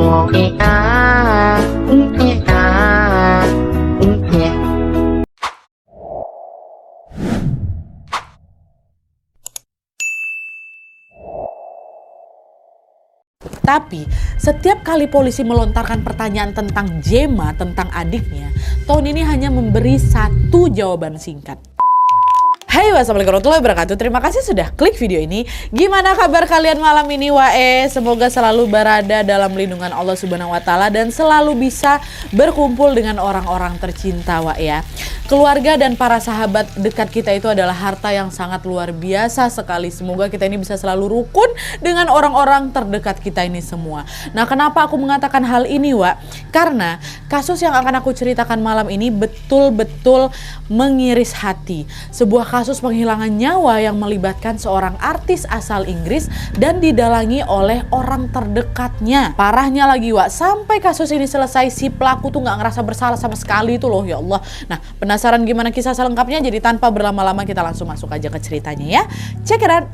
Tapi setiap kali polisi melontarkan pertanyaan tentang Gemma, tentang adiknya, Tony ini hanya memberi satu jawaban singkat. Hai, wassalamualaikum warahmatullahi wabarakatuh. Terima kasih sudah klik video ini. Gimana kabar kalian malam ini, wae? Semoga selalu berada dalam lindungan Allah Subhanahu wa taala dan selalu bisa berkumpul dengan orang-orang tercinta, wae ya. Keluarga dan para sahabat dekat kita itu adalah harta yang sangat luar biasa sekali. Semoga kita ini bisa selalu rukun dengan orang-orang terdekat kita ini semua. Nah, kenapa aku mengatakan hal ini, Wak? Karena kasus yang akan aku ceritakan malam ini betul-betul mengiris hati. Sebuah kasus penghilangan nyawa yang melibatkan seorang artis asal Inggris dan didalangi oleh orang terdekatnya. Parahnya lagi, Wak, sampai kasus ini selesai si pelaku tuh nggak ngerasa bersalah sama sekali itu loh, ya Allah. Nah, penasaran gimana kisah selengkapnya? Jadi tanpa berlama-lama kita langsung masuk aja ke ceritanya ya. Check it out.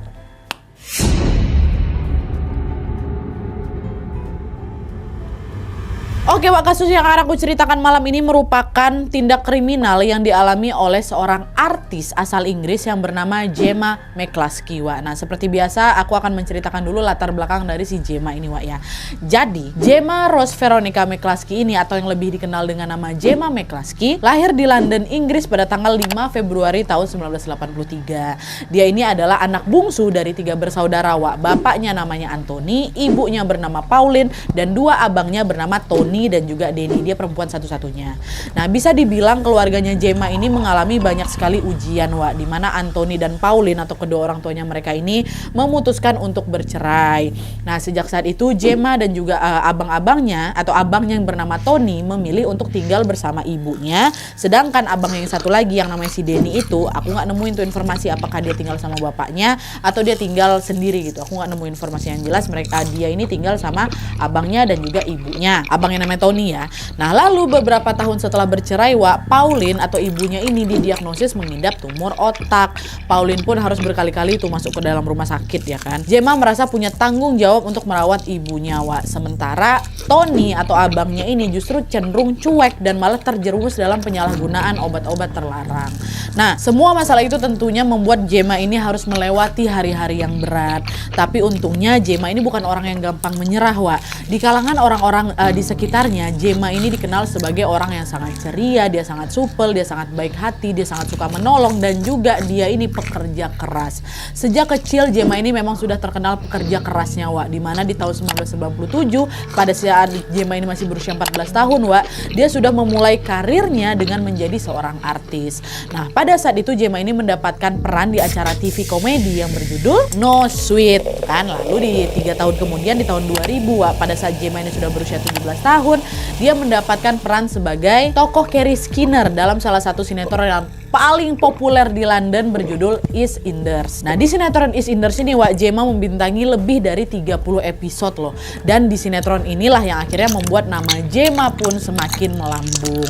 Oke, Wak, kasus yang akan aku ceritakan malam ini merupakan tindak kriminal yang dialami oleh seorang artis asal Inggris yang bernama Gemma McCluskey, Wak. Nah, seperti biasa aku akan menceritakan dulu latar belakang dari si Gemma ini, Wak ya. Jadi, Gemma Rose Veronica McCluskey ini atau yang lebih dikenal dengan nama Gemma McCluskey lahir di London, Inggris pada tanggal 5 Februari tahun 1983. Dia ini adalah anak bungsu dari 3 bersaudara, Wak. Bapaknya namanya Anthony, ibunya bernama Pauline, dan 2 abangnya bernama Tony dan juga Denny. Dia perempuan satu-satunya. Nah, bisa dibilang keluarganya Gemma ini mengalami banyak sekali ujian, Wak, di mana Anthony dan Pauline atau kedua orang tuanya mereka ini memutuskan untuk bercerai. Nah, sejak saat itu Gemma dan juga abang-abangnya atau abangnya yang bernama Tony memilih untuk tinggal bersama ibunya, sedangkan abangnya yang satu lagi yang namanya si Denny itu aku nggak nemuin tuh informasi apakah dia tinggal sama bapaknya atau dia tinggal sendiri gitu. Aku nggak nemu informasi yang jelas. Dia ini tinggal sama abangnya dan juga ibunya. Abangnya namanya Tony ya. Nah, lalu beberapa tahun setelah bercerai, Wak, Pauline atau ibunya ini didiagnosis mengidap tumor otak. Pauline pun harus berkali-kali itu masuk ke dalam rumah sakit ya kan. Gemma merasa punya tanggung jawab untuk merawat ibunya, Wak. Sementara Tony atau abangnya ini justru cenderung cuek dan malah terjerumus dalam penyalahgunaan obat-obat terlarang. Nah, semua masalah itu tentunya membuat Gemma ini harus melewati hari-hari yang berat. Tapi untungnya Gemma ini bukan orang yang gampang menyerah, Wak. Di kalangan orang-orang di sekitarnya, Gemma ini dikenal sebagai orang yang sangat ceria, dia sangat supel, dia sangat baik hati, dia sangat suka menolong, dan juga dia ini pekerja keras. Sejak kecil Gemma ini memang sudah terkenal pekerja kerasnya, Wak. Dimana di tahun 1997 pada saat Gemma ini masih berusia 14 tahun, Wak, dia sudah memulai karirnya dengan menjadi seorang artis. Nah, pada saat itu Gemma ini mendapatkan peran di acara TV komedi yang berjudul No Sweet kan. Lalu di 3 tahun kemudian di tahun 2000, Wak, pada saat Gemma ini sudah berusia 17 tahun, dia mendapatkan peran sebagai tokoh Carrie Skinner dalam salah satu sinetron yang paling populer di London berjudul EastEnders. Nah, di sinetron EastEnders ini, Wak, Gemma membintangi lebih dari 30 episode loh. Dan di sinetron inilah yang akhirnya membuat nama Gemma pun semakin melambung.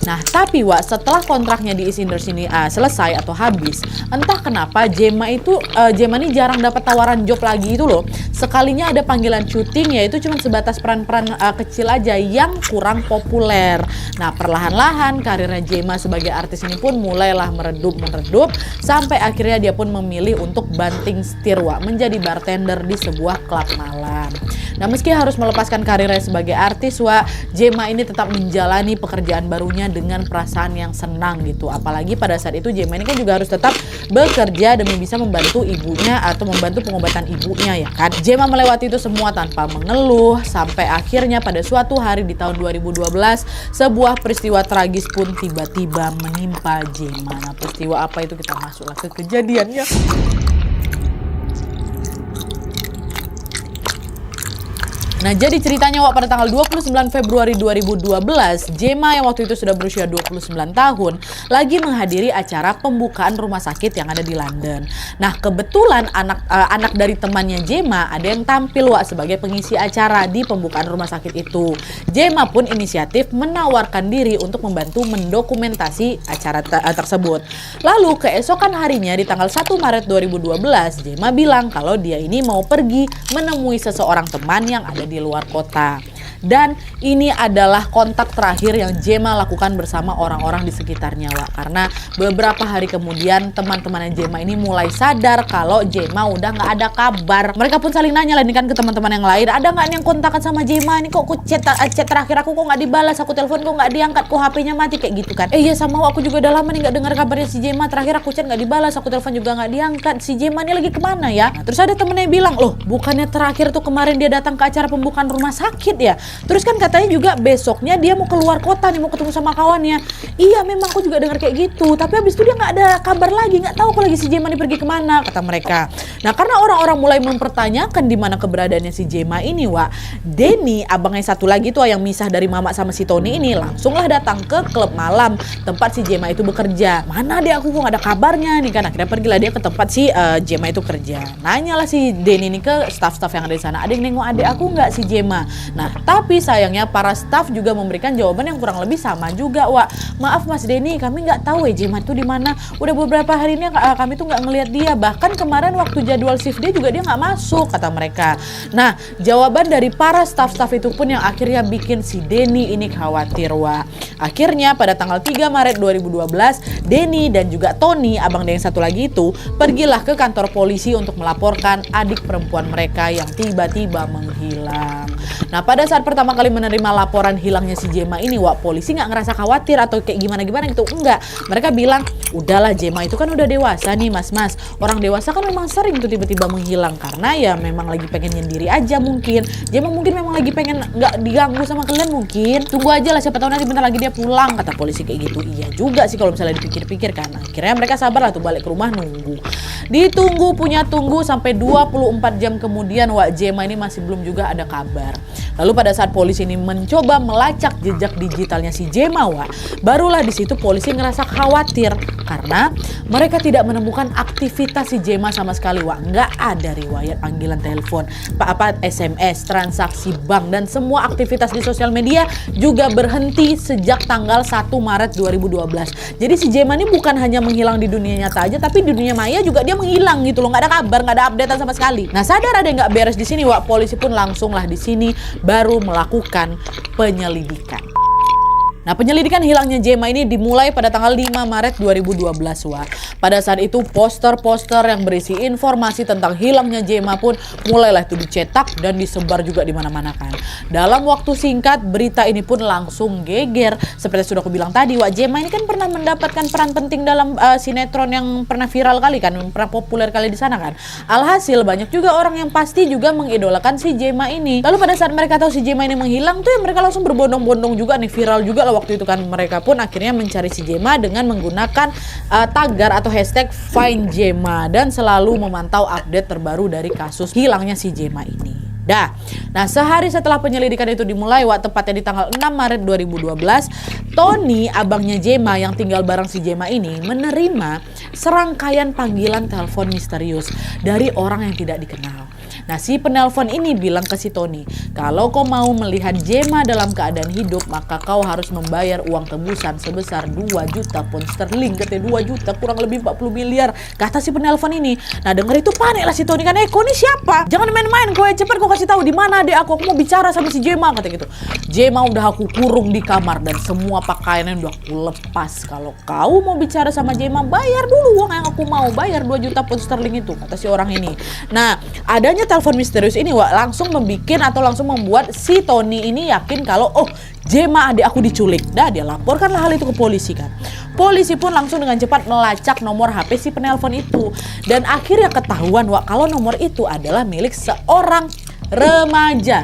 Nah, tapi, Wak, setelah kontraknya di EastEnders ini selesai atau habis, entah kenapa Gemma ini jarang dapat tawaran job lagi itu loh. Sekalinya ada panggilan syuting, yaitu cuma sebatas peran-peran kecil aja yang kurang populer. Nah, perlahan-lahan karirnya Gemma sebagai artis ini pun mulailah meredup sampai akhirnya dia pun memilih untuk banting setir, Wak, menjadi bartender di sebuah klub malam. Nah, meski harus melepaskan karirnya sebagai artis, Wak, Gemma ini tetap menjalani pekerjaan barunya dengan perasaan yang senang gitu. Apalagi pada saat itu Gemma ini kan juga harus tetap bekerja demi bisa membantu ibunya atau membantu pengobatan ibunya ya kan. Gemma melewati itu semua tanpa mengeluh sampai akhirnya pada suatu hari di tahun 2012 sebuah peristiwa tragis pun tiba-tiba menimpa Gemma. Nah, peristiwa apa itu, kita masuklah ke kejadiannya. Nah, jadi ceritanya, Wak, pada tanggal 29 Februari 2012, Gemma yang waktu itu sudah berusia 29 tahun lagi menghadiri acara pembukaan rumah sakit yang ada di London. Nah, kebetulan anak dari temannya Gemma ada yang tampil, Wak, sebagai pengisi acara di pembukaan rumah sakit itu. Gemma pun inisiatif menawarkan diri untuk membantu mendokumentasi acara tersebut. Lalu keesokan harinya di tanggal 1 Maret 2012, Gemma bilang kalau dia ini mau pergi menemui seseorang teman yang ada di luar kota. Dan ini adalah kontak terakhir yang Jema lakukan bersama orang-orang di sekitarnya, Wak. Karena beberapa hari kemudian teman-temannya Jema ini mulai sadar kalau Jema udah nggak ada kabar. Mereka pun saling nanya lah ini kan ke teman-teman yang lain, ada nggak nih yang kontakan sama Jema? Ini kok chat terakhir aku kok nggak dibalas, aku telepon kok nggak diangkat, kok HP-nya mati kayak gitu kan. Iya sama aku juga udah lama nih nggak dengar kabarnya si Jema. Terakhir aku chat nggak dibalas, aku telepon juga nggak diangkat. Si Jema ini lagi kemana ya? Nah, terus ada temennya bilang, loh bukannya terakhir tuh kemarin dia datang ke acara pembukaan rumah sakit ya? Terus kan katanya juga besoknya dia mau keluar kota nih, mau ketemu sama kawannya. Iya memang aku juga dengar kayak gitu, tapi habis itu dia nggak ada kabar lagi, nggak tahu kalau lagi si Jema ini pergi kemana, kata mereka. Nah karena orang-orang mulai mempertanyakan di mana keberadaannya si Jema ini, Wak, Denny, abangnya satu lagi tuh yang misah dari Mama sama si Tony ini, langsunglah datang ke klub malam tempat si Jema itu bekerja. Mana dia, aku kok nggak ada kabarnya nih kan. Akhirnya pergilah dia ke tempat si Jema itu kerja. Nanyalah si Denny ini ke staff-staff yang ada di sana, ada yang nengok adik aku nggak si Jema? Nah tapi sayangnya para staff juga memberikan jawaban yang kurang lebih sama juga, Wak. Maaf Mas Denny, kami nggak tahu ya Jema itu di mana. Udah beberapa hari ini kami tuh nggak ngelihat dia. Bahkan kemarin waktu jadwal shift dia juga dia nggak masuk, kata mereka. Nah jawaban dari para staff-staff itu pun yang akhirnya bikin si Denny ini khawatir, Wak. Akhirnya pada tanggal 3 Maret 2012 Denny dan juga Tony, abang dia yang satu lagi itu, pergilah ke kantor polisi untuk melaporkan adik perempuan mereka yang tiba-tiba menghilang. Nah pada saat pertama kali menerima laporan hilangnya si Jema ini, Wak, polisi nggak ngerasa khawatir atau kayak gimana-gimana gitu, enggak. Mereka bilang, udahlah Jema itu kan udah dewasa nih mas-mas. Orang dewasa kan memang sering tuh tiba-tiba menghilang karena ya memang lagi pengen nyendiri aja mungkin. Jema mungkin memang lagi pengen nggak diganggu sama kalian mungkin. Tunggu aja lah, siapa tahu nanti bentar lagi dia pulang, kata polisi kayak gitu. Iya juga sih kalau misalnya dipikir-pikir kan. Akhirnya mereka sabar lah tuh balik ke rumah nunggu. Ditunggu punya tunggu sampai 24 jam kemudian, Wak, Jema ini masih belum juga ada kabar. Lalu pada saat polisi ini mencoba melacak jejak digitalnya si Jema, Wak, barulah di situ polisi ngerasa khawatir karena mereka tidak menemukan aktivitas si Jema sama sekali, Wak. Nggak ada riwayat panggilan telepon, SMS, transaksi bank, dan semua aktivitas di sosial media juga berhenti sejak tanggal 1 Maret 2012. Jadi si Jema ini bukan hanya menghilang di dunia nyata aja, tapi di dunia maya juga dia menghilang gitu loh. Nggak ada kabar, nggak ada updatean sama sekali. Nah sadar ada yang nggak beres di sini, Wak, polisi pun langsung lah di sini baru melakukan penyelidikan. Nah penyelidikan hilangnya Jema ini dimulai pada tanggal 5 Maret 2012, Wak. Pada saat itu poster-poster yang berisi informasi tentang hilangnya Jema pun mulailah itu dicetak dan disebar juga di mana-mana kan. Dalam waktu singkat berita ini pun langsung geger. Seperti sudah aku bilang tadi, Wak, Jema ini kan pernah mendapatkan peran penting dalam sinetron yang pernah viral kali kan, pernah populer kali di sana kan. Alhasil banyak juga orang yang pasti juga mengidolakan si Jema ini. Lalu pada saat mereka tahu si Jema ini menghilang tuh ya mereka langsung berbondong-bondong juga nih, viral juga lah waktu itu kan. Mereka pun akhirnya mencari si Jema dengan menggunakan tagar atau hashtag Find Jema dan selalu memantau update terbaru dari kasus hilangnya si Jema ini. Nah sehari setelah penyelidikan itu dimulai, Wak, tepatnya di tanggal 6 Maret 2012, Tony, abangnya Jema yang tinggal bareng si Jema ini, menerima serangkaian panggilan telepon misterius dari orang yang tidak dikenal. Nah si penelpon ini bilang ke si Tony, kalau kau mau melihat Jema dalam keadaan hidup, maka kau harus membayar uang tebusan sebesar 2 juta pound sterling. Katanya 2 juta kurang lebih 40 miliar, kata si penelpon ini. Nah denger itu panik lah si Tony kan, kau ini siapa? Jangan main-main, kau cepet kau kasih tahu di mana adek aku mau bicara sama si Jema, kata gitu. Jema udah aku kurung di kamar dan semua pakaiannya udah aku lepas. Kalau kau mau bicara sama Jema, bayar dulu uang yang aku mau, bayar 2 juta pound sterling itu, kata si orang ini. Nah adanya telepon misterius ini, Wak, langsung membuat si Tony ini yakin kalau Jema adik aku diculik. Dia laporkanlah hal itu ke polisi kan. Polisi pun langsung dengan cepat melacak nomor HP si penelpon itu dan akhirnya ketahuan, Wak, kalau nomor itu adalah milik seorang remaja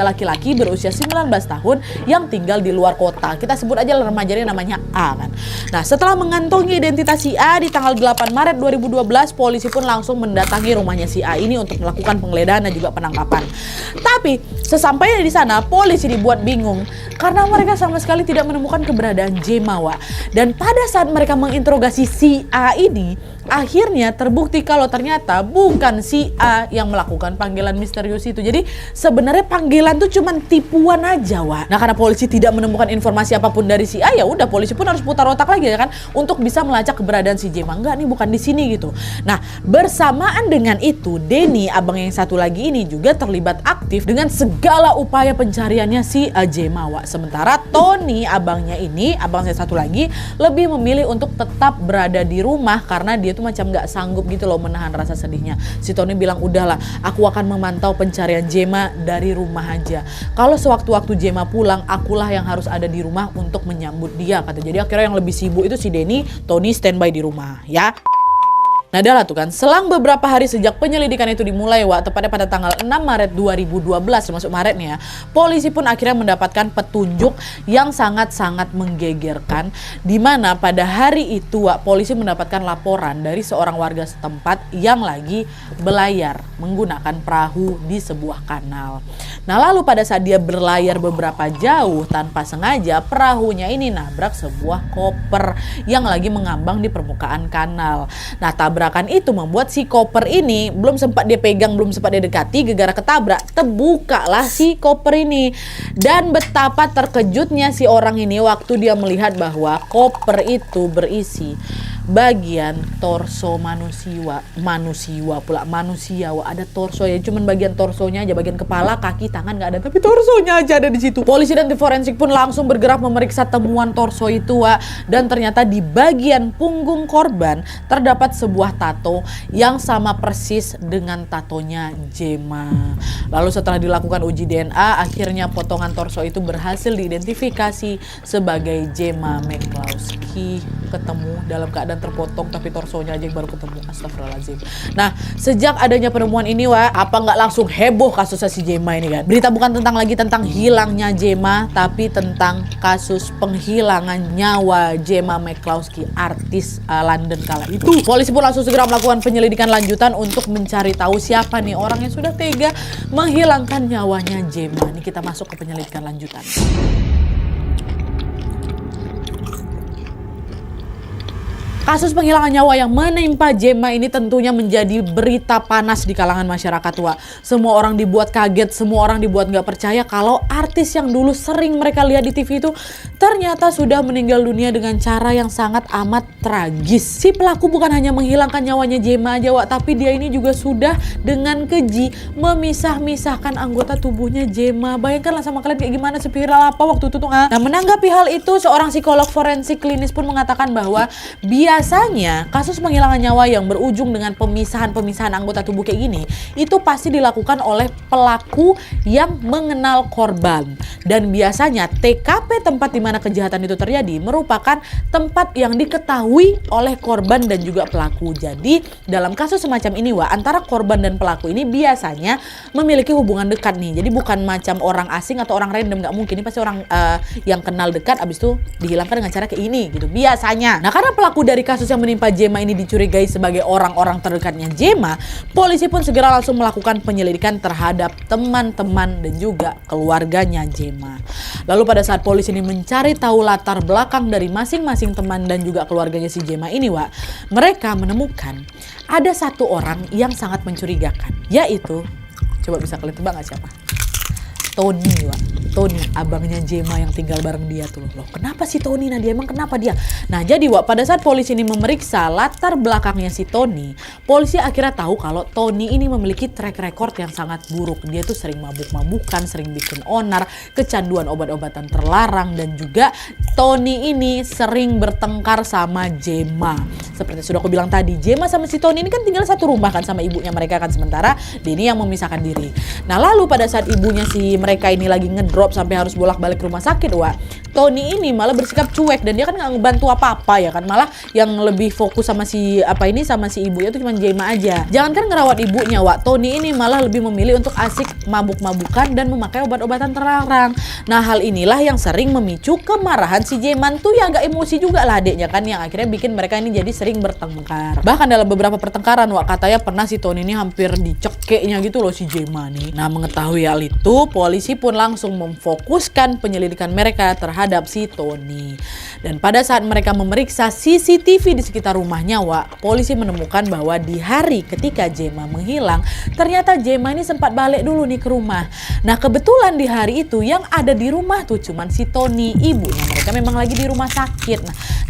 laki-laki berusia 19 tahun yang tinggal di luar kota. Kita sebut aja remajanya namanya A kan. Nah setelah mengantongi identitas si A di tanggal 8 Maret 2012, polisi pun langsung mendatangi rumahnya si A ini untuk melakukan penggeledahan dan juga penangkapan. Tapi sesampainya di sana polisi dibuat bingung karena mereka sama sekali tidak menemukan keberadaan Jema, Wak. Dan pada saat mereka menginterogasi si A ini, akhirnya terbukti kalau ternyata bukan si A yang melakukan panggilan misterius itu. Jadi sebenarnya panggilan tuh cuman tipuan aja, Wak. Nah, karena polisi tidak menemukan informasi apapun dari si A, ya udah polisi pun harus putar otak lagi ya kan untuk bisa melacak keberadaan si Jema. Enggak nih, bukan di sini gitu. Nah, bersamaan dengan itu, Denny, abang yang satu lagi ini juga terlibat aktif dengan segala upaya pencariannya si Jema, Wak. Sementara Tony, abangnya ini, abang saya satu lagi, lebih memilih untuk tetap berada di rumah karena dia tuh macam nggak sanggup gitu loh menahan rasa sedihnya. Si Tony bilang, udahlah, aku akan memantau pencarian Jema dari rumah aja. Kalau sewaktu-waktu Jema pulang, akulah yang harus ada di rumah untuk menyambut dia, kata. Jadi akhirnya yang lebih sibuk itu si Denny, Tony standby di rumah ya. Nah, adalah tuh kan, selang beberapa hari sejak penyelidikan itu dimulai, Wak, tepatnya pada tanggal 6 Maret 2012, termasuk Maret nih ya, polisi pun akhirnya mendapatkan petunjuk yang sangat-sangat menggegerkan, di mana pada hari itu, Wak, polisi mendapatkan laporan dari seorang warga setempat yang lagi belayar menggunakan perahu di sebuah kanal. Nah, lalu pada saat dia berlayar beberapa jauh, tanpa sengaja perahunya ini nabrak sebuah koper yang lagi mengambang di permukaan kanal. Nah, tabrakan itu membuat si koper ini belum sempat dia pegang, belum sempat dia dekati, gegara ketabrak, terbukalah si koper ini. Dan betapa terkejutnya si orang ini waktu dia melihat bahwa koper itu berisi bagian torso manusia, ada torso ya, cuman bagian torsonya aja, bagian kepala, kaki, tangan nggak ada, tapi torsonya aja ada di situ. Polisi dan tim forensik pun langsung bergerak memeriksa temuan torso itu, Wak, dan ternyata di bagian punggung korban terdapat sebuah tato yang sama persis dengan tatonya Jema. Lalu setelah dilakukan uji DNA, akhirnya potongan torso itu berhasil diidentifikasi sebagai Jema McCloskey, ketemu dalam keadaan terpotong tapi torsonya aja yang baru ketemu. Astagfirullahaladzim. Nah, sejak adanya penemuan ini, Wak, apa nggak langsung heboh kasusnya si Jema ini kan? Berita bukan tentang hilangnya Jema, tapi tentang kasus penghilangan nyawa Jema McCloskey, artis London kala itu. Polisi pun langsung segera melakukan penyelidikan lanjutan untuk mencari tahu siapa nih orang yang sudah tega menghilangkan nyawanya Jema. Ini kita masuk ke penyelidikan lanjutan. Kasus penghilangan nyawa yang menimpa Jema ini tentunya menjadi berita panas di kalangan masyarakat, Wak. Semua orang dibuat kaget, semua orang dibuat nggak percaya kalau artis yang dulu sering mereka lihat di TV itu ternyata sudah meninggal dunia dengan cara yang sangat amat tragis. Si pelaku bukan hanya menghilangkan nyawanya Jema aja, Wak, tapi dia ini juga sudah dengan keji memisah-misahkan anggota tubuhnya Jema. Bayangkanlah sama kalian kayak gimana, spiral apa waktu itu tuh. Nah, menanggapi hal itu, seorang psikolog forensik klinis pun mengatakan bahwa biasanya kasus penghilangan nyawa yang berujung dengan pemisahan-pemisahan anggota tubuh kayak gini itu pasti dilakukan oleh pelaku yang mengenal korban. Dan biasanya TKP, tempat di mana kejahatan itu terjadi, merupakan tempat yang diketahui oleh korban dan juga pelaku. Jadi dalam kasus semacam ini, Wak, antara korban dan pelaku ini biasanya memiliki hubungan dekat nih. Jadi bukan macam orang asing atau orang random, nggak mungkin. Ini pasti orang yang kenal dekat, abis itu dihilangkan dengan cara kayak ini gitu biasanya. Nah, karena pelaku dari kasus yang menimpa Jema ini dicurigai sebagai orang-orang terdekatnya Jema, polisi pun segera langsung melakukan penyelidikan terhadap teman-teman dan juga keluarganya Jema. Lalu pada saat polisi ini mencari tahu latar belakang dari masing-masing teman dan juga keluarganya si Jema ini, Wak, mereka menemukan ada satu orang yang sangat mencurigakan, yaitu, coba bisa kalian tebak nggak siapa? Tony, Wak. Tony, abangnya Jema yang tinggal bareng dia tuh. Loh, kenapa si Tony, Nadia? Emang kenapa dia? Nah, jadi, Wak, pada saat polisi ini memeriksa latar belakangnya si Tony, polisi akhirnya tahu kalau Tony ini memiliki track record yang sangat buruk. Dia tuh sering mabuk-mabukan, sering bikin onar, kecanduan obat-obatan terlarang, dan juga Tony ini sering bertengkar sama Jema. Seperti sudah aku bilang tadi, Jema sama si Tony ini kan tinggal satu rumah kan sama ibunya mereka kan, sementara Denny yang memisahkan diri. Nah, lalu pada saat ibunya si mereka ini lagi ngedrop sampai harus bolak-balik ke rumah sakit, Wak, Tony ini malah bersikap cuek dan dia kan nggak ngebantu apa-apa ya kan, malah yang lebih fokus sama si sama si ibunya itu cuma Jema aja. Jangankan ngerawat ibunya, Wak, Tony ini malah lebih memilih untuk asik mabuk-mabukan dan memakai obat-obatan terlarang. Nah, hal inilah yang sering memicu kemarahan si Jema tuh, yang agak emosi juga lah adiknya kan, yang akhirnya bikin mereka ini jadi sering bertengkar. Bahkan dalam beberapa pertengkaran, Wak, katanya pernah si Tony ini hampir dicekeknya gitu loh si Jema nih. Nah, mengetahui hal itu, polisi pun langsung memfokuskan penyelidikan mereka terhadap terhadap si Tony. Dan pada saat mereka memeriksa CCTV di sekitar rumahnya, polisi menemukan bahwa di hari ketika Gemma menghilang, ternyata Gemma ini sempat balik dulu nih ke rumah. Nah kebetulan di hari itu yang ada di rumah tuh cuman si Tony, ibunya mereka memang lagi di rumah sakit.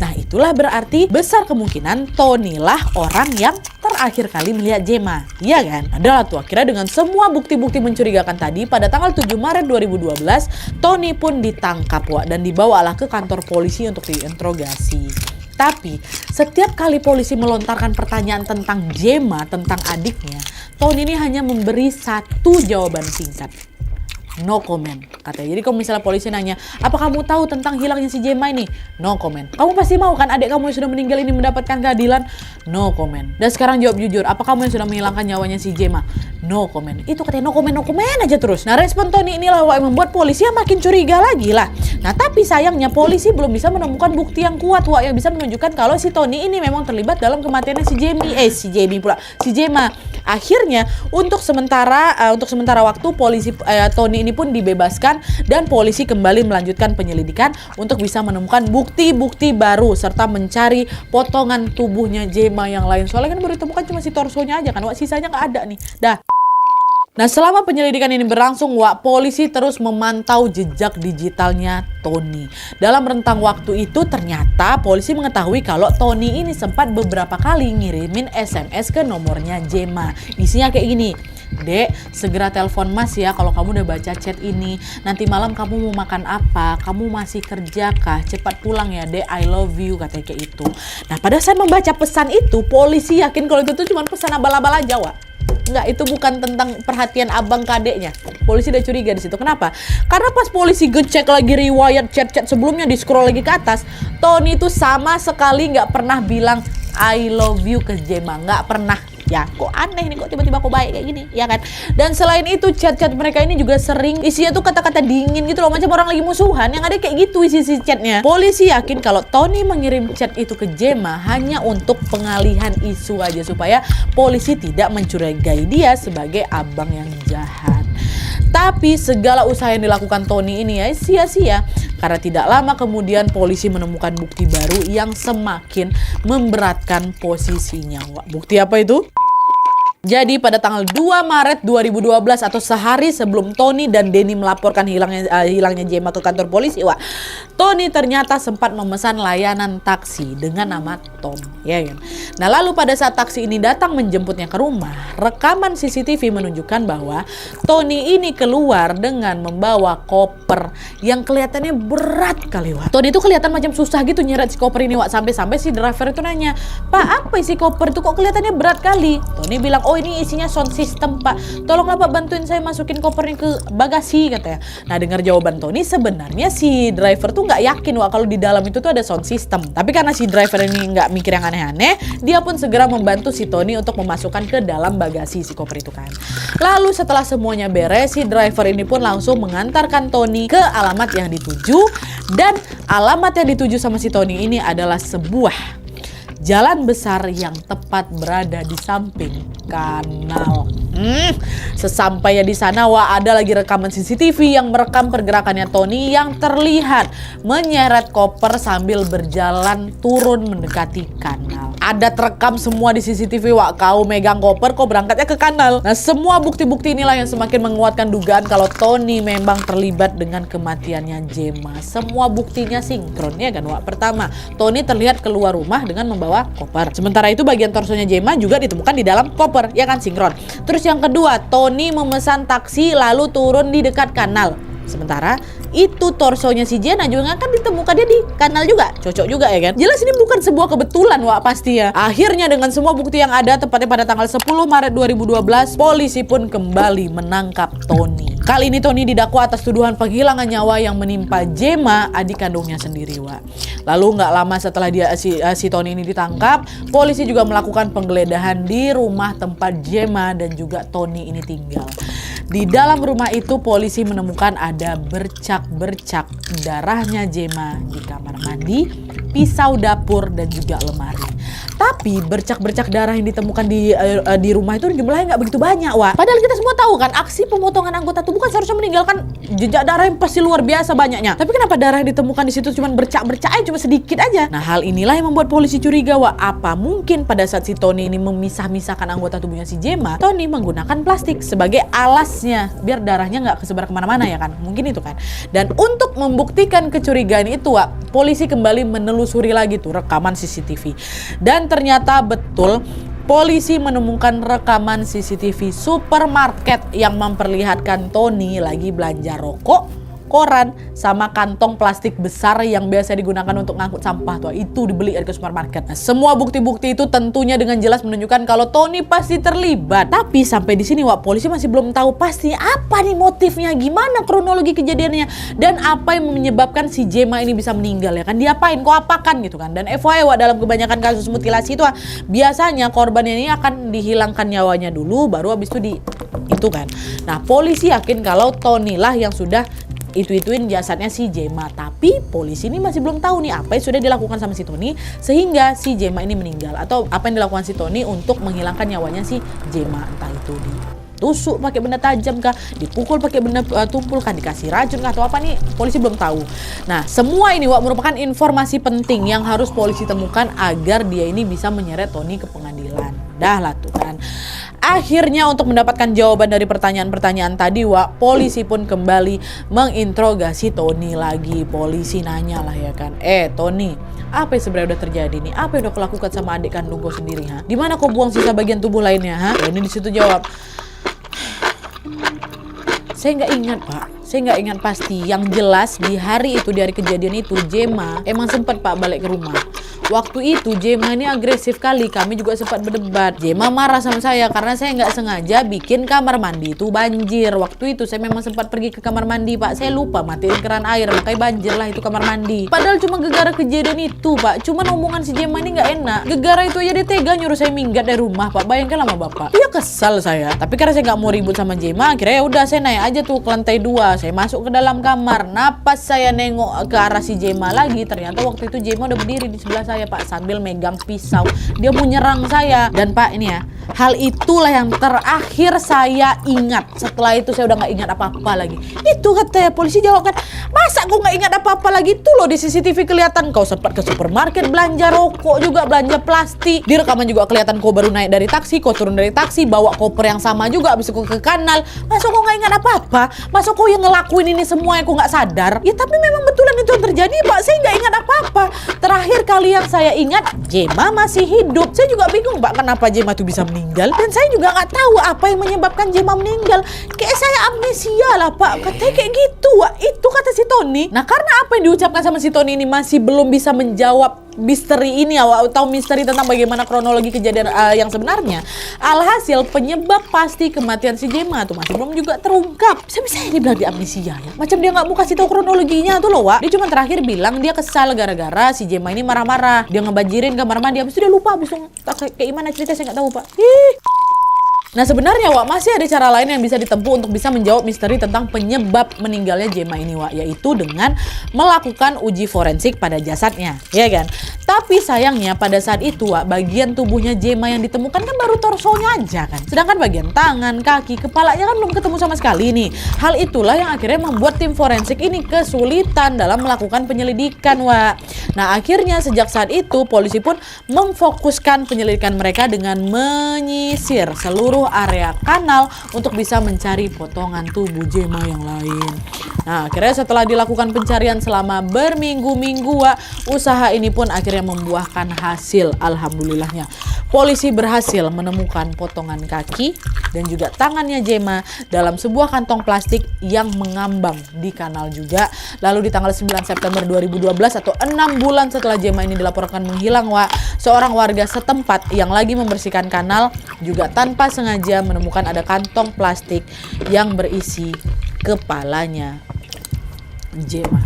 Nah itulah berarti besar kemungkinan Tony lah orang yang terakhir kali melihat Gemma. Iya kan? Adalah tuh akhirnya dengan semua bukti-bukti mencurigakan tadi, pada tanggal 7 Maret 2012 Tony pun ditangkap dan dibawalah ke kantor polisi untuk diinterogasi. Tapi setiap kali polisi melontarkan pertanyaan tentang Gemma, tentang adiknya, Tony ini hanya memberi satu jawaban singkat. No comment, katanya. Jadi kalau misalnya polisi nanya, apa kamu tahu tentang hilangnya si Gemma ini? No comment. Kamu pasti mau kan adik kamu yang sudah meninggal ini mendapatkan keadilan? No comment. Dan sekarang jawab jujur, apa kamu yang sudah menghilangkan nyawanya si Gemma? No comment. Itu katanya no comment aja terus. Nah respon Tony inilah yang membuat polisi makin curiga lagi lah. Nah tapi sayangnya polisi belum bisa menemukan bukti yang kuat yang bisa menunjukkan kalau si Tony ini memang terlibat dalam kematiannya si Gemma. Akhirnya untuk sementara waktu polisi Tony ini pun dibebaskan dan polisi kembali melanjutkan penyelidikan untuk bisa menemukan bukti-bukti baru serta mencari potongan tubuhnya Gemma yang lain. Soalnya kan baru ditemukan cuma si torsonya aja kan, sisanya nggak ada nih. Dah. Nah selama penyelidikan ini berlangsung, polisi terus memantau jejak digitalnya Tony. Dalam rentang waktu itu ternyata polisi mengetahui kalau Tony ini sempat beberapa kali ngirimin SMS ke nomornya Gemma. Isinya kayak gini. Dek, segera telepon Mas ya kalau kamu udah baca chat ini. Nanti malam kamu mau makan apa? Kamu masih kerja kah? Cepat pulang ya Dek, I love you, katanya kayak itu. Nah pada saat membaca pesan itu, polisi yakin kalau itu tuh cuma pesan abal-abal aja, Enggak, itu bukan tentang perhatian abang ke adeknya. Polisi udah curiga di situ. Kenapa? Karena pas polisi ngecek lagi riwayat chat-chat sebelumnya, di scroll lagi ke atas, Tony itu sama sekali nggak pernah bilang I love you ke Gemma, nggak pernah. Ya kok aneh nih, kok tiba-tiba kok baik kayak gini, ya kan? Dan selain itu chat-chat mereka ini juga sering isinya tuh kata-kata dingin gitu loh, macam orang lagi musuhan, yang ada kayak gitu isi chatnya. Polisi yakin kalau Tony mengirim chat itu ke Gemma hanya untuk pengalihan isu aja, supaya polisi tidak mencurigai dia sebagai abang yang jahat. Tapi segala usaha yang dilakukan Tony ini ya sia-sia, karena tidak lama kemudian polisi menemukan bukti baru yang semakin memberatkan posisinya. Bukti apa itu? Jadi pada tanggal 2 Maret 2012 atau sehari sebelum Tony dan Denny melaporkan hilangnya Gemma ke kantor polisi, Tony ternyata sempat memesan layanan taksi dengan nama Tom, ya kan? Nah lalu pada saat taksi ini datang menjemputnya ke rumah, rekaman CCTV menunjukkan bahwa Tony ini keluar dengan membawa koper yang kelihatannya berat kali, Tony itu kelihatan macam susah gitu nyeret si koper ini, sampai-sampai si driver itu nanya, Pak, apa isi koper itu kok kelihatannya berat kali? Tony bilang, oh ini isinya sound system Pak, tolonglah Pak bantuin saya masukin kopernya ke bagasi, katanya. Nah dengar jawaban Tony, sebenarnya si driver tuh nggak yakin kalau di dalam itu tuh ada sound system. Tapi karena si driver ini nggak mikir yang aneh-aneh, dia pun segera membantu si Tony untuk memasukkan ke dalam bagasi si koper itu kan. Lalu setelah semuanya beres, si driver ini pun langsung mengantarkan Tony ke alamat yang dituju. Dan alamat yang dituju sama si Tony ini adalah sebuah jalan besar yang tepat berada di samping kanal. Sesampainya di sana, ada lagi rekaman CCTV yang merekam pergerakannya Tony yang terlihat menyeret koper sambil berjalan turun mendekati kanal. Ada terekam semua di CCTV, kau megang koper, kau berangkatnya ke kanal. Nah semua bukti-bukti inilah yang semakin menguatkan dugaan kalau Tony memang terlibat dengan kematiannya Gemma. Semua buktinya sinkron, ya kan? Pertama, Tony terlihat keluar rumah dengan membawa koper. Sementara itu bagian torsonya Gemma juga ditemukan di dalam koper, ya kan, sinkron. Terus yang kedua, Tony memesan taksi lalu turun di dekat kanal. Sementara itu torsonya si Jenna juga kan ditemukan dia di kanal juga. Cocok juga ya kan? Jelas ini bukan sebuah kebetulan pasti ya. Akhirnya dengan semua bukti yang ada, tepatnya pada tanggal 10 Maret 2012, polisi pun kembali menangkap Tony. Kali ini Tony didakwa atas tuduhan penghilangan nyawa yang menimpa Gemma, adik kandungnya sendiri, Lalu nggak lama setelah si Tony ini ditangkap, polisi juga melakukan penggeledahan di rumah tempat Gemma dan juga Tony ini tinggal. Di dalam rumah itu polisi menemukan ada bercak-bercak darahnya Gemma di kamar mandi, pisau dapur dan juga lemari. Tapi bercak-bercak darah yang ditemukan di rumah itu jumlahnya nggak begitu banyak, Wak. Padahal kita semua tahu kan, aksi pemotongan anggota tubuh kan seharusnya meninggalkan jejak darah yang pasti luar biasa banyaknya. Tapi kenapa darah yang ditemukan di situ cuma bercak-bercak aja, cuma sedikit aja? Nah, hal inilah yang membuat polisi curiga, Wak. Apa mungkin pada saat si Tony ini memisah-misahkan anggota tubuhnya si Gemma, Tony menggunakan plastik sebagai alasnya biar darahnya nggak kesebar kemana-mana ya kan? Mungkin itu kan. Dan untuk membuktikan kecurigaan itu, Wak, polisi kembali menelusuri lagi tuh rekaman CCTV. Dan ternyata betul, polisi menemukan rekaman CCTV supermarket yang memperlihatkan Tony lagi belanja rokok, koran, sama kantong plastik besar yang biasa digunakan untuk ngangkut sampah tuh. Itu dibeli ke supermarket. Nah, semua bukti-bukti itu tentunya dengan jelas menunjukkan kalau Tony pasti terlibat. Tapi sampai di sini, Wak, polisi masih belum tahu pasti apa nih motifnya, gimana kronologi kejadiannya, dan apa yang menyebabkan si Gemma ini bisa meninggal ya kan. Diapain, kok apakan gitu kan. Dan FYI, Wak, dalam kebanyakan kasus mutilasi itu biasanya korban ini akan dihilangkan nyawanya dulu, baru habis itu itu kan. Nah, polisi yakin kalau Tony lah yang sudah ituin jasadnya si Gemma. Tapi polisi ini masih belum tahu nih apa yang sudah dilakukan sama si Tony sehingga si Gemma ini meninggal, atau apa yang dilakukan si Tony untuk menghilangkan nyawanya si Gemma. Entah itu ditusuk pakai benda tajam kah, dipukul pakai benda tumpul kah, dikasih racun kah, atau apa nih, polisi belum tahu. Nah, semua ini, Wak, merupakan informasi penting yang harus polisi temukan agar dia ini bisa menyeret Tony ke pengadilan. Dah lah tuh kan. Akhirnya untuk mendapatkan jawaban dari pertanyaan-pertanyaan tadi, Wak, polisi pun kembali menginterogasi Tony lagi. Polisi nanya lah ya kan, Tony, apa yang sebenarnya udah terjadi nih? Apa yang udah kau lakukan sama adik kandung kau sendiri, ha? Di mana kau buang sisa bagian tubuh lainnya, ha? Tony di situ jawab, saya nggak ingat, Pak. Saya nggak ingat pasti. Yang jelas di hari itu, di hari kejadian itu, Gemma emang sempat, Pak, balik ke rumah. Waktu itu Gemma ini agresif kali, kami juga sempat berdebat. Gemma marah sama saya karena saya nggak sengaja bikin kamar mandi itu banjir. Waktu itu saya memang sempat pergi ke kamar mandi, Pak. Saya lupa matiin keran air, makanya banjir lah itu kamar mandi. Padahal cuma gegara kejadian itu, Pak. Cuman omongan si Gemma ini nggak enak. Gegara itu aja dia tega nyuruh saya minggat dari rumah, Pak. Bayangkan lama Bapak. Iya, kesal saya. Tapi karena saya nggak mau ribut sama Gemma, akhirnya ya udah saya naik aja tuh ke lantai 2. Saya masuk ke dalam kamar. Napas saya nengok ke arah si Gemma lagi. Ternyata waktu itu Gemma udah berdiri di sebelah saya, Pak, sambil megang pisau. Dia mau nyerang saya. Dan, Pak, ini ya, hal itulah yang terakhir saya ingat. Setelah itu saya udah gak ingat apa-apa lagi. Itu katanya polisi jawab kan, masa kau gak ingat apa-apa lagi? Itu loh di CCTV kelihatan kau sempat ke supermarket belanja rokok juga, belanja plastik. Di rekaman juga kelihatan kau baru naik dari taksi, kau turun dari taksi, bawa koper yang sama juga, habis kau ke kanal. Masa kau gak ingat apa-apa? Masa kau yang ngelakuin ini semua yang kau gak sadar? Ya tapi memang betulan itu yang terjadi, Pak. Saya gak ingat apa-apa. Terakhir kali yang saya ingat, Gemma masih hidup. Saya juga bingung, Pak, kenapa Gemma itu bisa meninggal. Dan saya juga nggak tahu apa yang menyebabkan Gemma meninggal. Kayak saya amnesia lah, Pak. Katanya kayak gitu, Wak. Itu kata si Tony. Nah, karena apa yang diucapkan sama si Tony ini masih belum bisa menjawab misteri ini, atau misteri tentang bagaimana kronologi kejadian yang sebenarnya. Alhasil penyebab pasti kematian si Gemma tuh masih belum juga terungkap. Bisa-bisa ini bilang di amnesia ya. Macam dia nggak mau kasih tahu kronologinya tuh loh, Wak. Dia cuma terakhir bilang dia kesal gara-gara si Gemma ini marah-marah. Dia ngebanjirin kamar mandi, habis itu dia lupa, habis itu kayak gimana cerita saya nggak tahu, Pak. Nah, sebenarnya, Wak, masih ada cara lain yang bisa ditempuh untuk bisa menjawab misteri tentang penyebab meninggalnya Gemma ini, Wak, yaitu dengan melakukan uji forensik pada jasadnya, ya kan? Tapi sayangnya pada saat itu, Wak, bagian tubuhnya Gemma yang ditemukan kan baru torsonya aja kan. Sedangkan bagian tangan, kaki, kepalanya kan belum ketemu sama sekali nih. Hal itulah yang akhirnya membuat tim forensik ini kesulitan dalam melakukan penyelidikan, Wak. Nah, akhirnya sejak saat itu polisi pun memfokuskan penyelidikan mereka dengan menyisir seluruh area kanal untuk bisa mencari potongan tubuh Gemma yang lain. Nah, akhirnya setelah dilakukan pencarian selama berminggu-minggu, Wak, usaha ini pun akhirnya membuahkan hasil. Alhamdulillahnya polisi berhasil menemukan potongan kaki dan juga tangannya Gemma dalam sebuah kantong plastik yang mengambang di kanal juga. Lalu di tanggal 9 September 2012 atau 6 bulan setelah Gemma ini dilaporkan menghilang, Wak, seorang warga setempat yang lagi membersihkan kanal juga tanpa sengaja menemukan ada kantong plastik yang berisi kepalanya Jema.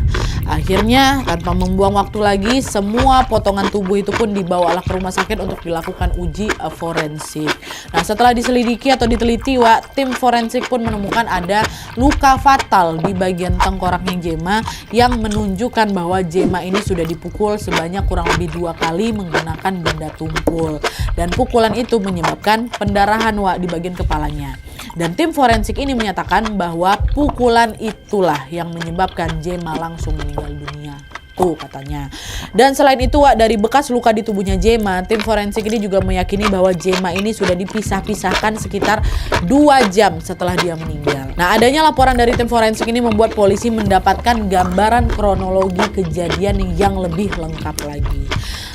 Akhirnya tanpa membuang waktu lagi, semua potongan tubuh itu pun dibawalah ke rumah sakit untuk dilakukan uji forensik. Nah, setelah diselidiki atau diteliti, tim forensik pun menemukan ada luka fatal di bagian tengkoraknya Jema yang menunjukkan bahwa Jema ini sudah dipukul sebanyak kurang lebih 2 kali menggunakan benda tumpul. Dan pukulan itu menyebabkan pendarahan di bagian kepalanya. Dan tim forensik ini menyatakan bahwa pukulan itulah yang menyebabkan Jema langsung meninggal dunia. Tuh katanya. Dan selain itu dari bekas luka di tubuhnya Jema, tim forensik ini juga meyakini bahwa Jema ini sudah dipisah-pisahkan sekitar 2 jam setelah dia meninggal. Nah, adanya laporan dari tim forensik ini membuat polisi mendapatkan gambaran kronologi kejadian yang lebih lengkap lagi.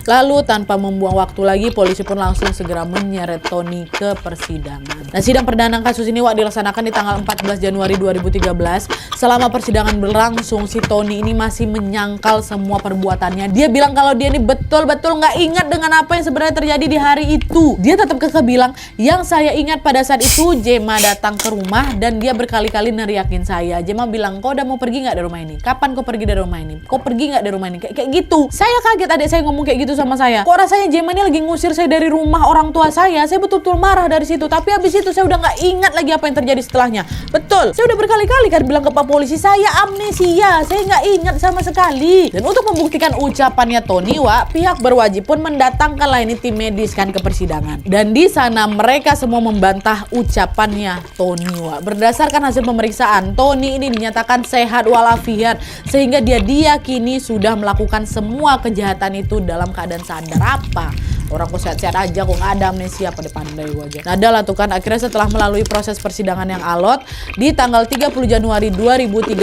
Lalu tanpa membuang waktu lagi, polisi pun langsung segera menyeret Tony ke persidangan. Nah, sidang perdana kasus ini dilaksanakan di tanggal 14 Januari 2013. Selama persidangan berlangsung, si Tony ini masih menyangkal semua perbuatannya. Dia bilang kalau dia ini betul-betul nggak ingat dengan apa yang sebenarnya terjadi di hari itu. Dia tetap kekeh bilang, yang saya ingat pada saat itu Jema datang ke rumah dan dia berkali-kali neriakin saya. Jema bilang, kau udah mau pergi nggak dari rumah ini? Kapan kau pergi dari rumah ini? Kau pergi nggak dari rumah ini? Kayak gitu. Saya kaget adik saya ngomong kayak gitu sama saya. Kok rasanya Jema ini lagi ngusir saya dari rumah orang tua saya. Saya betul-betul marah dari situ. Tapi habis itu saya udah nggak ingat lagi apa yang terjadi setelahnya. Betul. Saya udah berkali-kali kan bilang ke Pak Polisi, saya amnesia. Saya nggak ingat sama sekali. Dan untuk membuktikan ucapannya Tony, pihak berwajib pun mendatangkan ini tim medis kan ke persidangan. Dan di sana mereka semua membantah ucapannya Tony, Berdasarkan hasil pemeriksaan, Tony ini dinyatakan sehat walafiat sehingga dia diyakini sudah melakukan semua kejahatan itu dalam keadaan sadar. Apa? Orang kok sehat-sehat aja, kok nggak ada amnesia, pada pandai gue aja. Nah, adalah tuh kan, akhirnya setelah melalui proses persidangan yang alot, di tanggal 30 Januari 2013,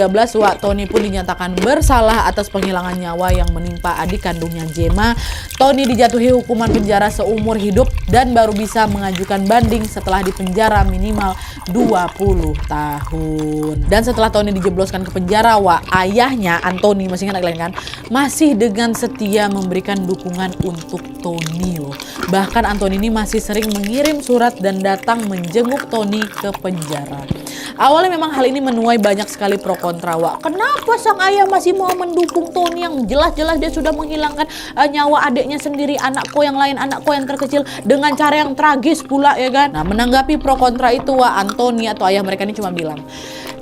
Tony pun dinyatakan bersalah atas penghilangan nyawa yang menimpa adik kandungnya Jema. Tony dijatuhi hukuman penjara seumur hidup dan baru bisa mengajukan banding setelah dipenjara minimal 20 tahun. Dan setelah Tony dijebloskan ke penjara, ayahnya Anthony, masih ingat kalian kan, masih dengan setia memberikan dukungan untuk Tony. Bahkan Anthony ini masih sering mengirim surat dan datang menjenguk Tony ke penjara. Awalnya memang hal ini menuai banyak sekali pro kontra. Kenapa sang ayah masih mau mendukung Tony yang jelas-jelas dia sudah menghilangkan nyawa adiknya sendiri, anakku yang lain, anakku yang terkecil, dengan cara yang tragis pula, ya kan? Nah, menanggapi pro kontra itu, Anthony atau ayah mereka ini cuma bilang,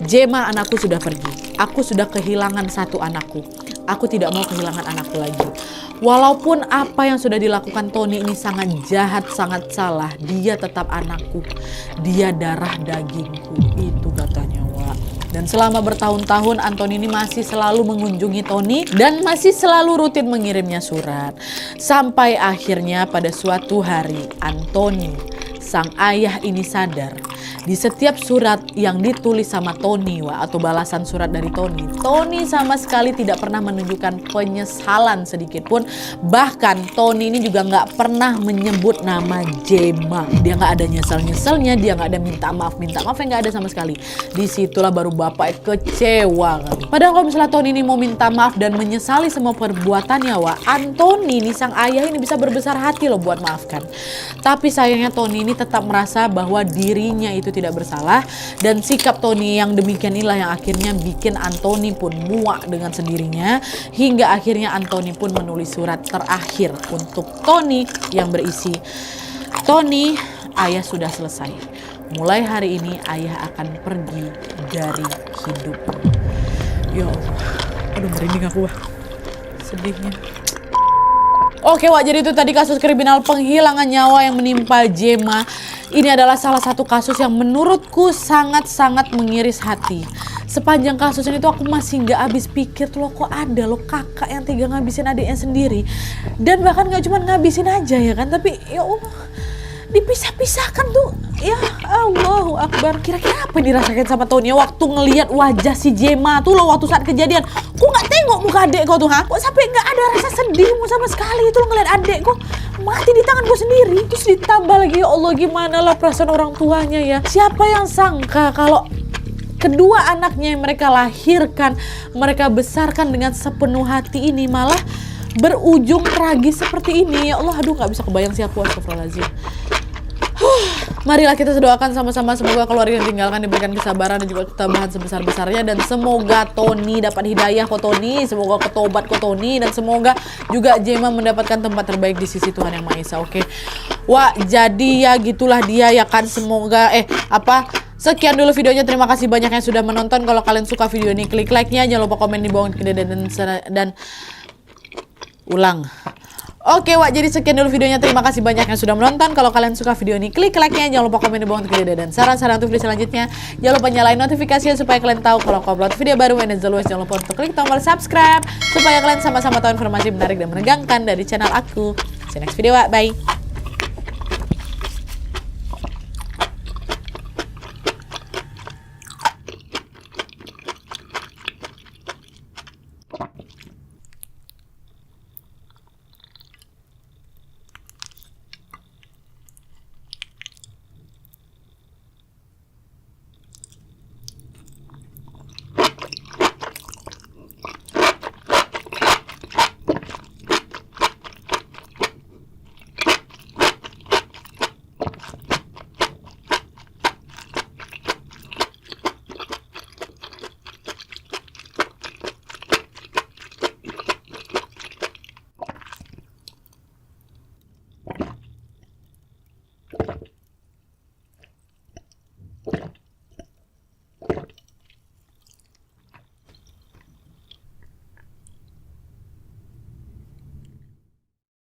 Jema anakku sudah pergi. Aku sudah kehilangan satu anakku. Aku tidak mau kehilangan anakku lagi. Walaupun apa yang sudah dilakukan Tony ini sangat jahat, sangat salah, dia tetap anakku. Dia darah dagingku. Itu katanya, Dan selama bertahun-tahun Anthony ini masih selalu mengunjungi Tony dan masih selalu rutin mengirimnya surat. Sampai akhirnya pada suatu hari Anthony, sang ayah ini sadar. Di setiap surat yang ditulis sama Tony, atau balasan surat dari Tony, Tony sama sekali tidak pernah menunjukkan penyesalan sedikit pun. Bahkan Tony ini juga nggak pernah menyebut nama Jema. Dia nggak ada nyesel-nyeselnya, dia nggak ada minta maaf yang nggak ada sama sekali. Disitulah baru bapak kecewa kali. Padahal kalau misalnya Tony ini mau minta maaf dan menyesali semua perbuatannya, Anthony ini sang ayah ini bisa berbesar hati loh buat maafkan. Tapi sayangnya Tony ini tetap merasa bahwa dirinya itu tidak bersalah, dan sikap Tony yang demikian inilah yang akhirnya bikin Anthony pun muak dengan sendirinya, hingga akhirnya Anthony pun menulis surat terakhir untuk Tony yang berisi, Tony, ayah sudah selesai. Mulai hari ini ayah akan pergi dari hidup. Ya Allah, aduh merinding aku, sedihnya. Oke, jadi itu tadi kasus kriminal penghilangan nyawa yang menimpa Jema. Ini adalah salah satu kasus yang menurutku sangat-sangat mengiris hati. Sepanjang kasus ini tuh aku masih nggak habis pikir tuh, kok ada kakak yang tega ngabisin adiknya sendiri. Dan bahkan nggak cuma ngabisin aja ya kan, tapi ya Allah, dipisah-pisahkan tuh. Ya Allahu Akbar. Kira-kira apa yang dirasakan sama Tony waktu ngelihat wajah si Jema tuh loh waktu saat kejadian. Kok nggak tengok muka adek kau tuh, Kok sampai nggak ada rasa sedihmu sama sekali itu ngelihat adek kok mati di tangan gue sendiri. Terus ditambah lagi, ya Allah, gimana lah perasaan orang tuanya ya. Siapa yang sangka kalau kedua anaknya yang mereka lahirkan, mereka besarkan dengan sepenuh hati ini malah berujung tragis seperti ini. Ya Allah, aduh, nggak bisa kebayang sih aku, astagfirullahaladzim. Marilah kita doakan sama-sama semoga keluarga yang tinggalkan diberikan kesabaran dan juga ketabahan sebesar-besarnya, dan semoga Tony dapat hidayah kok Tony, semoga ketobat kok Tony, dan semoga juga Jema mendapatkan tempat terbaik di sisi Tuhan Yang Maha Esa. Oke. Wah, jadi ya gitulah dia ya kan, semoga sekian dulu videonya. Terima kasih banyak yang sudah menonton. Kalau kalian suka video ini, klik like-nya, jangan lupa komen di bawah dan ulang. Oke, Wak, jadi sekian dulu videonya. Terima kasih banyak yang sudah menonton. Kalau kalian suka video ini, klik like-nya, jangan lupa komen di bawah untuk ide dan saran-saran untuk video selanjutnya. Jangan lupa nyalain notifikasinya supaya kalian tahu kalau aku upload video baru. And as always, jangan lupa untuk klik tombol subscribe supaya kalian sama-sama tahu informasi menarik dan menegangkan dari channel aku. See you next video, Wak. Bye.